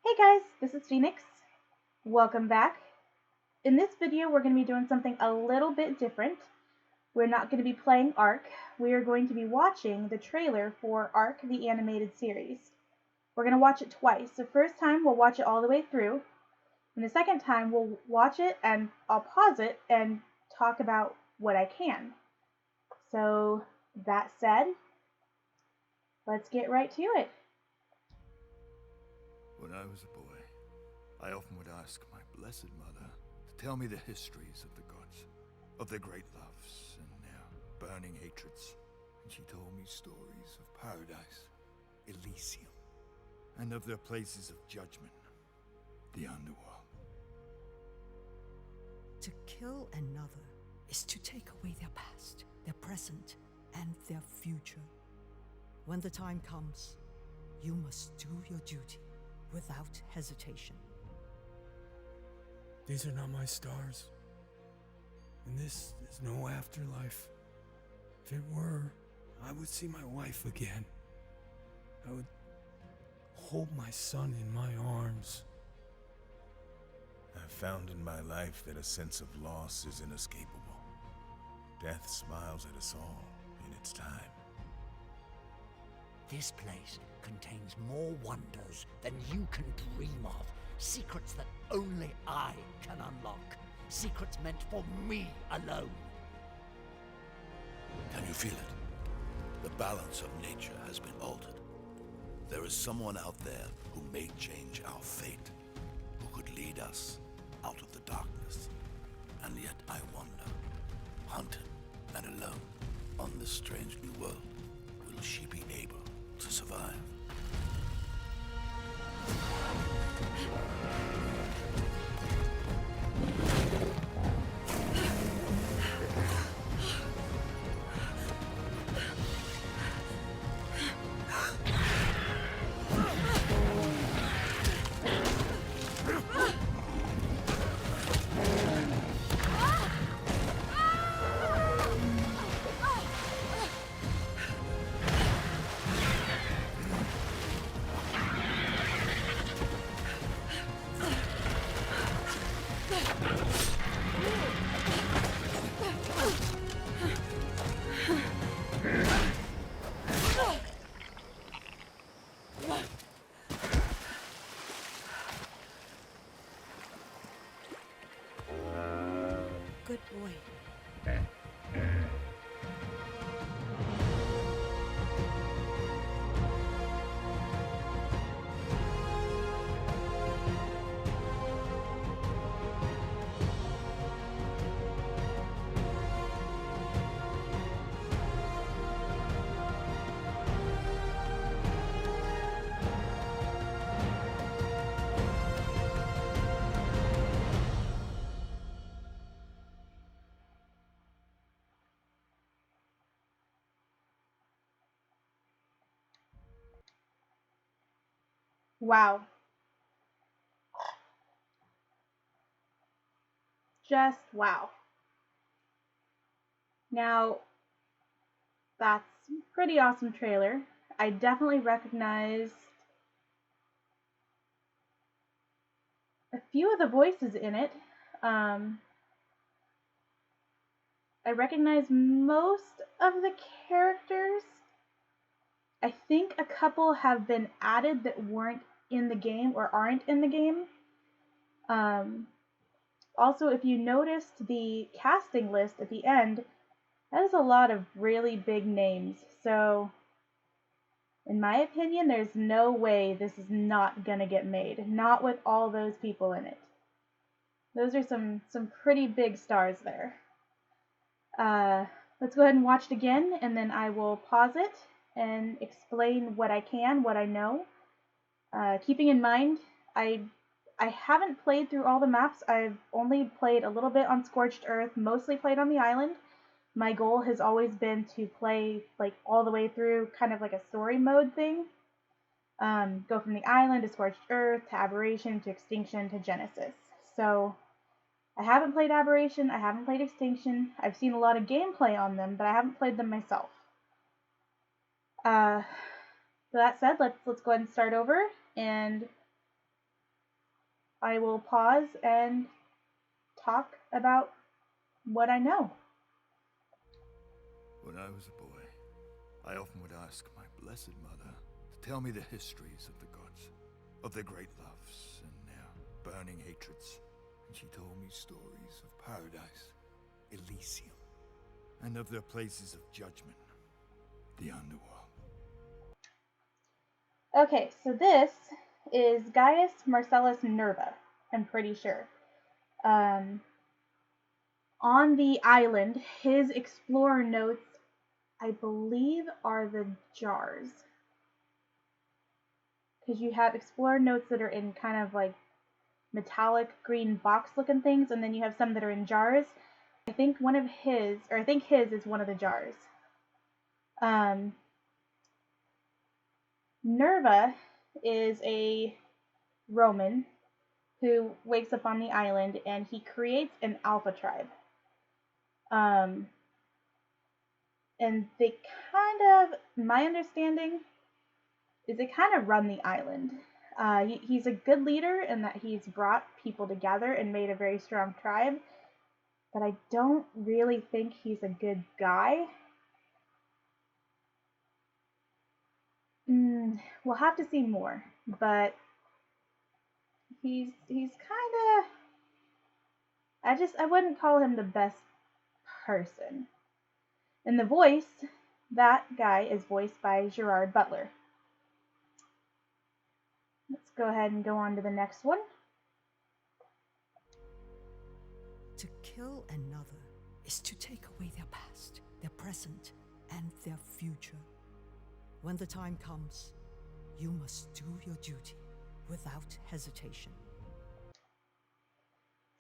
Hey guys, this is Phoenix. Welcome back. In this video, we're going to be doing something a little bit different. We're not going to be playing Ark. We are going to be watching the trailer for Ark, the animated series. We're going to watch it twice. The first time, we'll watch it all the way through. And the second time, we'll watch it and I'll pause it and talk about what I can. So, that said, let's get right to it. When I was a boy, I often would ask my blessed mother to tell me the histories of the gods, of their great loves and their burning hatreds. And she told me stories of paradise, Elysium, and of their places of judgment, the underworld. To kill another is to take away their past, their present, and their future. When the time comes, you must do your duty without hesitation. These are not my stars. And this is no afterlife. If it were, I would see my wife again. I would hold my son in my arms. I've found in my life that a sense of loss is inescapable. Death smiles at us all in its time. This place contains more wonders than you can dream of. Secrets that only I can unlock. Secrets meant for me alone. Can you feel it? The balance of nature has been altered. There is someone out there who may change our fate, who could lead us out of the darkness. And yet I wonder, hunted and alone on this strange new world, will she be able to survive? Good boy. Wow. Just wow. Now, that's a pretty awesome trailer. I definitely recognized a few of the voices in it. I recognize most of the characters. I think a couple have been added that weren't in the game or aren't in the game. Also, if you noticed the casting list at the end, that is a lot of really big names. So, in my opinion, there's no way this is not gonna get made. Not with all those people in it. Those are some pretty big stars there. Let's go ahead and watch it again, and then I will pause it and explain what I can, what I know. Keeping in mind, I haven't played through all the maps. I've only played a little bit on Scorched Earth, mostly played on the island. My goal has always been to play like all the way through, kind of like a story mode thing. Go from the island to Scorched Earth to Aberration to Extinction to Genesis. So I haven't played Aberration, I haven't played Extinction. I've seen a lot of gameplay on them, but I haven't played them myself. So that said, let's go ahead and start over. And I will pause and talk about what I know. When I was a boy, I often would ask my blessed mother to tell me the histories of the gods, of their great loves and their burning hatreds. And she told me stories of paradise, Elysium, and of their places of judgment, the underworld. Okay, so this is Gaius Marcellus Nerva, I'm pretty sure. On the island, his explorer notes, I believe, are the jars. Because you have explorer notes that are in kind of like metallic green box looking things, and then you have some that are in jars. I think his is one of the jars. Nerva is a Roman who wakes up on the island and he creates an alpha tribe. And they my understanding is they kind of run the island. He's a good leader in that he's brought people together and made a very strong tribe, but I don't really think he's a good guy. We'll have to see more, but he's kind of, I wouldn't call him the best person. And the voice, that guy is voiced by Gerard Butler. Let's go ahead and go on to the next one. To kill another is to take away their past, their present, and their future. When the time comes, you must do your duty without hesitation.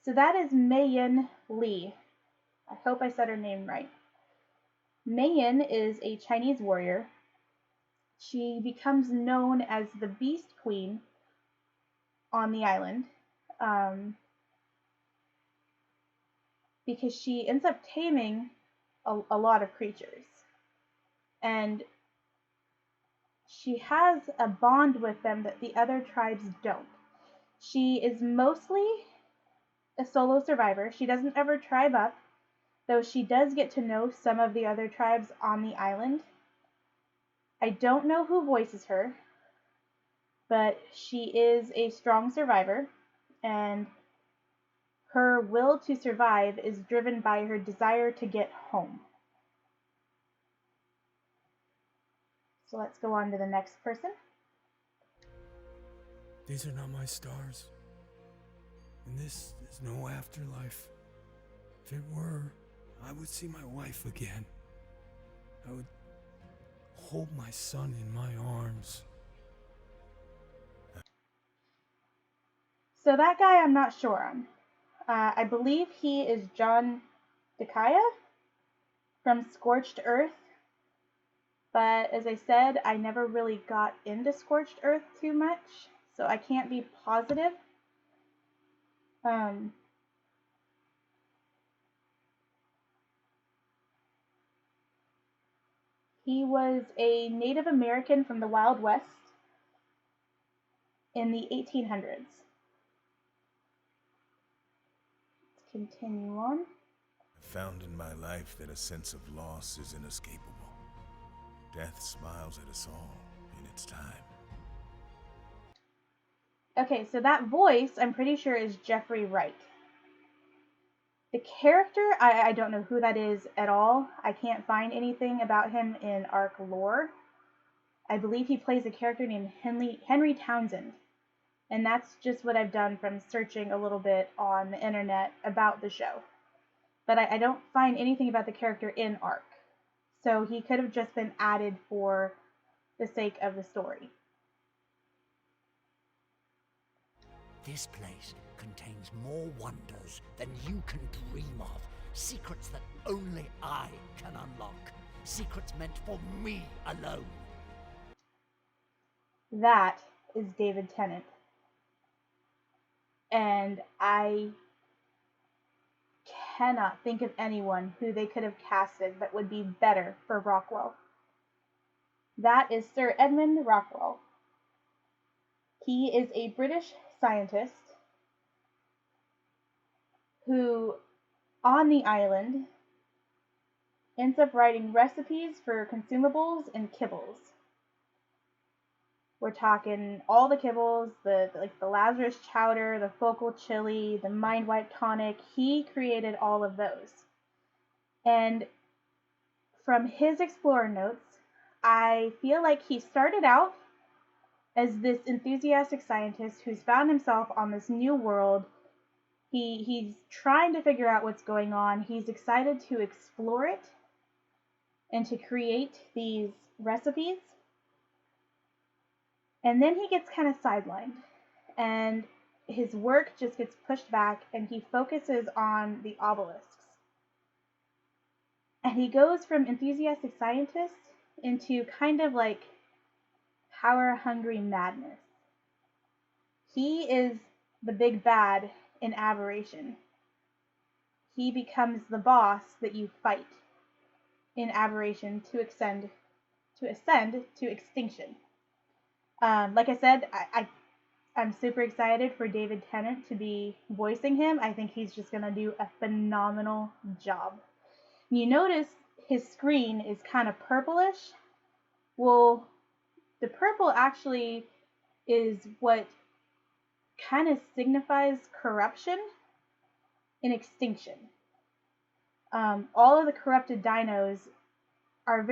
So that is Mayan Li. I hope I said her name right. Mayan is a Chinese warrior. She becomes known as the Beast Queen on the island because she ends up taming a lot of creatures. And she has a bond with them that the other tribes don't. She is mostly a solo survivor. She doesn't ever tribe up, though she does get to know some of the other tribes on the island. I don't know who voices her, but she is a strong survivor, and her will to survive is driven by her desire to get home. So let's go on to the next person. These are not my stars. And this is no afterlife. If it were, I would see my wife again. I would hold my son in my arms. So that guy I'm not sure on. I believe he is John Decaya from Scorched Earth. But as I said, I never really got into Scorched Earth too much, so I can't be positive. He was a Native American from the Wild West in the 1800s. Let's continue on. I found in my life that a sense of loss is inescapable. Death smiles at us all in its time. Okay, so that voice, I'm pretty sure, is Jeffrey Wright. The character, I don't know who that is at all. I can't find anything about him in ARC lore. I believe he plays a character named Henry Townsend. And that's just what I've done from searching a little bit on the internet about the show. But I don't find anything about the character in ARC. So he could have just been added for the sake of the story. This place contains more wonders than you can dream of. Secrets that only I can unlock. Secrets meant for me alone. That is David Tennant. And I cannot think of anyone who they could have casted that would be better for Rockwell. That is Sir Edmund Rockwell. He is a British scientist who, on the island, ends up writing recipes for consumables and kibbles. We're talking all the kibbles, the Lazarus chowder, the focal chili, the mind wipe tonic. He created all of those. And from his explorer notes, I feel like he started out as this enthusiastic scientist who's found himself on this new world. He's trying to figure out what's going on. He's excited to explore it and to create these recipes. And then he gets kind of sidelined, and his work just gets pushed back, and he focuses on the obelisks. And he goes from enthusiastic scientist into kind of like power-hungry madness. He is the big bad in Aberration. He becomes the boss that you fight in Aberration to ascend to extinction. Like I said, I'm super excited for David Tennant to be voicing him. I think he's just going to do a phenomenal job. You notice his screen is kind of purplish. Well, the purple actually is what kind of signifies corruption and extinction. All of the corrupted dinos are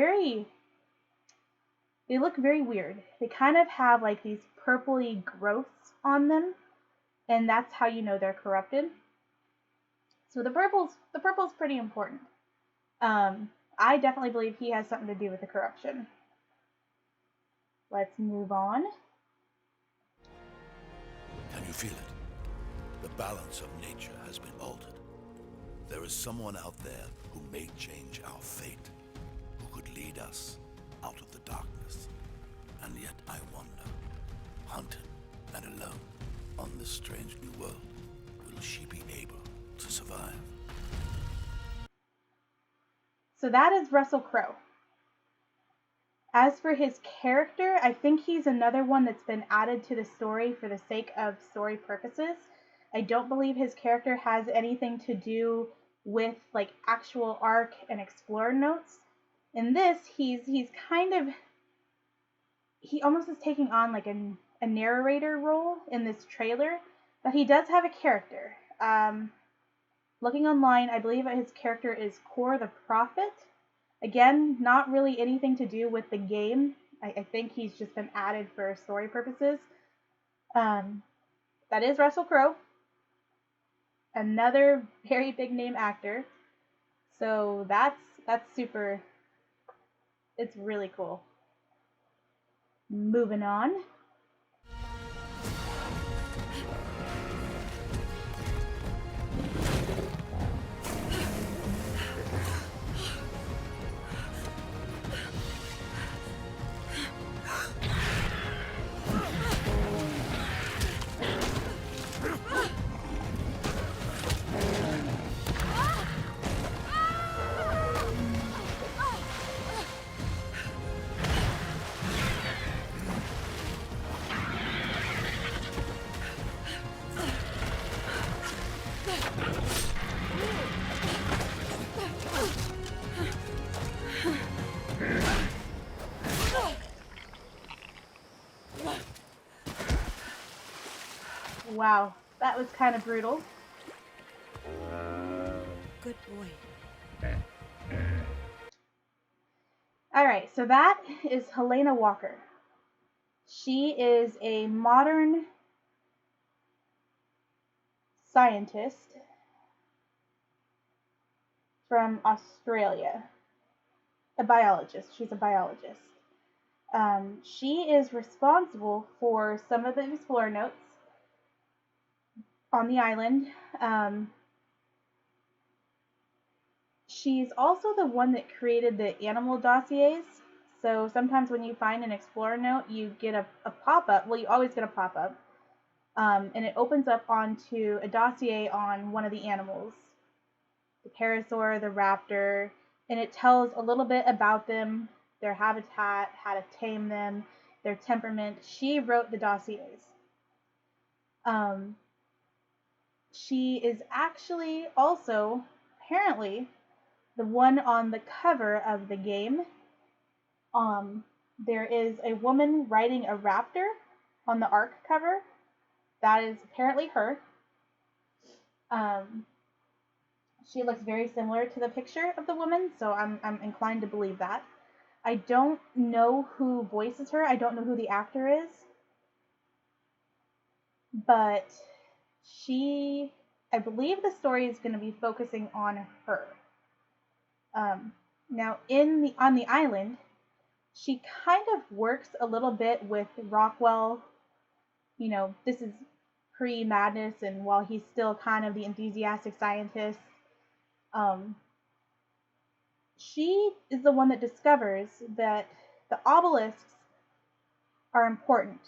they look very weird. They kind of have like these purpley growths on them, and that's how you know they're corrupted. So the purple's pretty important. I definitely believe he has something to do with the corruption. Let's move on. Can you feel it? The balance of nature has been altered. There is someone out there who may change our fate, who could lead us out of the darkness. And yet I wonder, hunted and alone on this strange new world, will she be able to survive? So that is Russell Crowe. As for his character, I think he's another one that's been added to the story for the sake of story purposes. I don't believe his character has anything to do with like actual arc and explorer notes. In this, he almost is taking on like a narrator role in this trailer, but he does have a character. Looking online, I believe his character is Core the Prophet. Again, not really anything to do with the game. I think he's just been added for story purposes. That is Russell Crowe, another very big name actor. So that's super. It's really cool. Moving on. Wow, that was kind of brutal. Good boy. Alright, so that is Helena Walker. She is a modern scientist from Australia. A biologist. She's a biologist. She is responsible for some of the explorer notes on the island. She's also the one that created the animal dossiers. So sometimes when you find an explorer note, you get a pop-up. Well, you always get a pop-up. And it opens up onto a dossier on one of the animals. The parasaur, the raptor. And it tells a little bit about them, their habitat, how to tame them, their temperament. She wrote the dossiers. she is actually also, apparently, the one on the cover of the game. There is a woman riding a raptor on the Ark cover. That is apparently her. She looks very similar to the picture of the woman, so I'm inclined to believe that. I don't know who voices her. I don't know who the actor is. But I believe the story is going to be focusing on her. Now, on the island, she kind of works a little bit with Rockwell. You know, this is pre-Madness, and while he's still kind of the enthusiastic scientist, she is the one that discovers that the obelisks are important.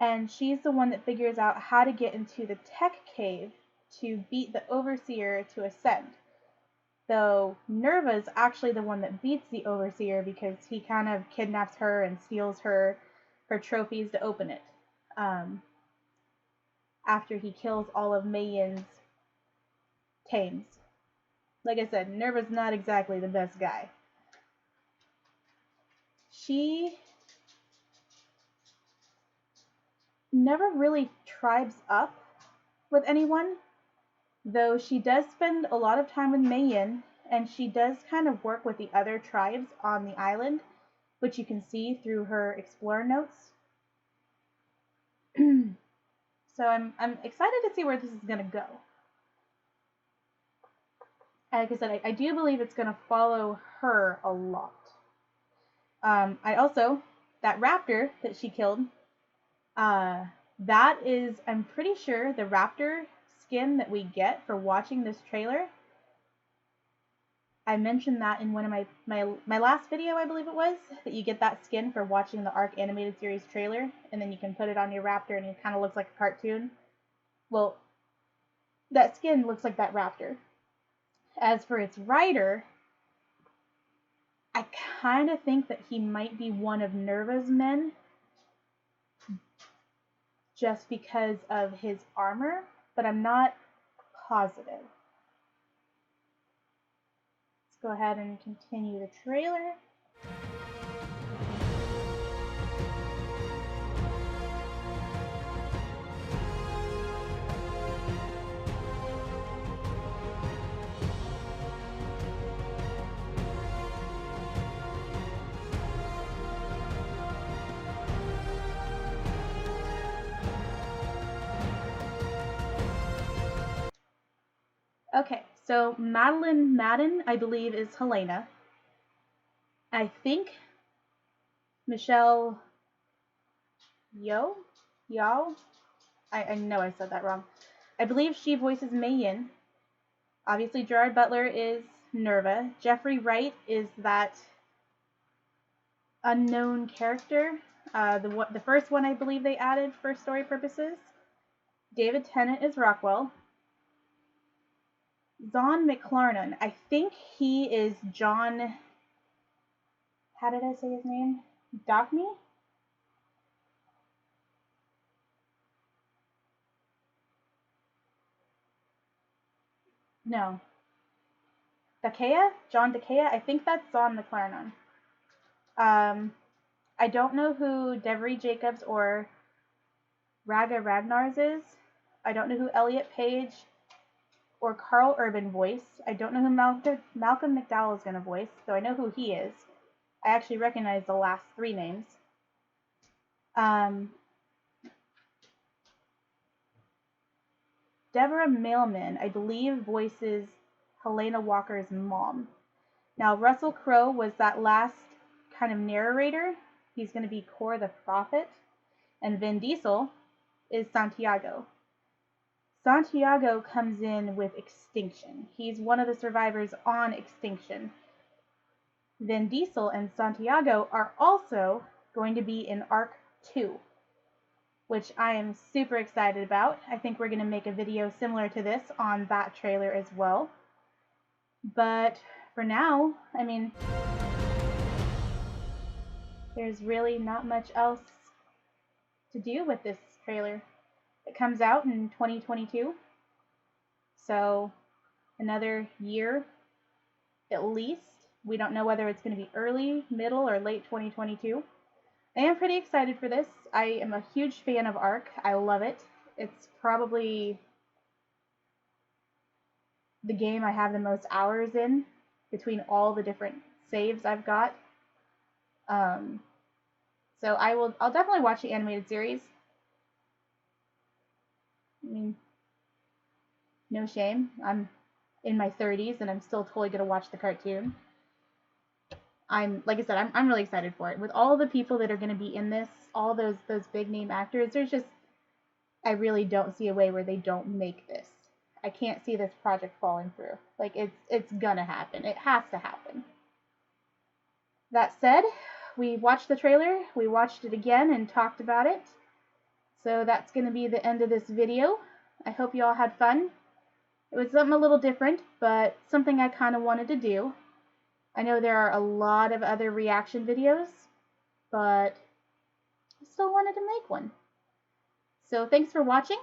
And she's the one that figures out how to get into the tech cave to beat the Overseer to ascend. Though Nerva's actually the one that beats the Overseer because he kind of kidnaps her and steals her trophies to open it. After he kills all of Mayan's tames. Like I said, Nerva's not exactly the best guy. She never really tribes up with anyone, though she does spend a lot of time with Mayan, and she does kind of work with the other tribes on the island, which you can see through her explorer notes. So I'm excited to see where this is going to go. Like I said, I do believe it's going to follow her a lot. I also, that raptor that she killed, that is, I'm pretty sure, the raptor skin that we get for watching this trailer. I mentioned that in one of my last video, I believe it was, that you get that skin for watching the Ark animated series trailer, and then you can put it on your raptor and it kind of looks like a cartoon. Well, that skin looks like that raptor. As for its rider, I kind of think that he might be one of Nerva's men, just because of his armor, but I'm not positive. Let's go ahead and continue the trailer. Okay, so Madeline Madden, I believe, is Helena. I think Michelle Yeoh? I know I said that wrong. I believe she voices Mayan. Obviously, Gerard Butler is Nerva. Jeffrey Wright is that unknown character. The first one I believe they added for story purposes. David Tennant is Rockwell. Zahn McClarnon, I think he is John, how did I say his name? Dockney? No. Dakea? John Dakea? I think that's Zahn McClarnon. I don't know who Devery Jacobs or Raga Ragnars is. I don't know who Elliot Page or Carl Urban voice. I don't know who Malcolm McDowell is going to voice, though I know who he is. I actually recognize the last three names. Deborah Mailman, I believe, voices Helena Walker's mom. Now, Russell Crowe was that last kind of narrator. He's going to be Core the Prophet. And Vin Diesel is Santiago. Santiago comes in with Extinction. He's one of the survivors on Extinction. Vin Diesel and Santiago are also going to be in Arc 2, which I am super excited about. I think we're going to make a video similar to this on that trailer as well. But for now, I mean, there's really not much else to do with this trailer. It comes out in 2022. So another year at least. We don't know whether it's going to be early, middle, or late 2022. I am pretty excited for this. I am a huge fan of Ark. I love it. It's probably the game I have the most hours in between all the different saves I've got. So I'll definitely watch the animated series. I mean, no shame. I'm in my 30s and I'm still totally gonna watch the cartoon. Like I said, I'm really excited for it. With all the people that are gonna be in this, all those big name actors, I really don't see a way where they don't make this. I can't see this project falling through. Like it's gonna happen. It has to happen. That said, we watched the trailer, we watched it again and talked about it. So that's going to be the end of this video. I hope you all had fun. It was something a little different, but something I kind of wanted to do. I know there are a lot of other reaction videos, but I still wanted to make one. So thanks for watching.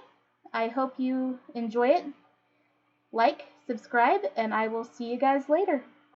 I hope you enjoy it. Like, subscribe, and I will see you guys later.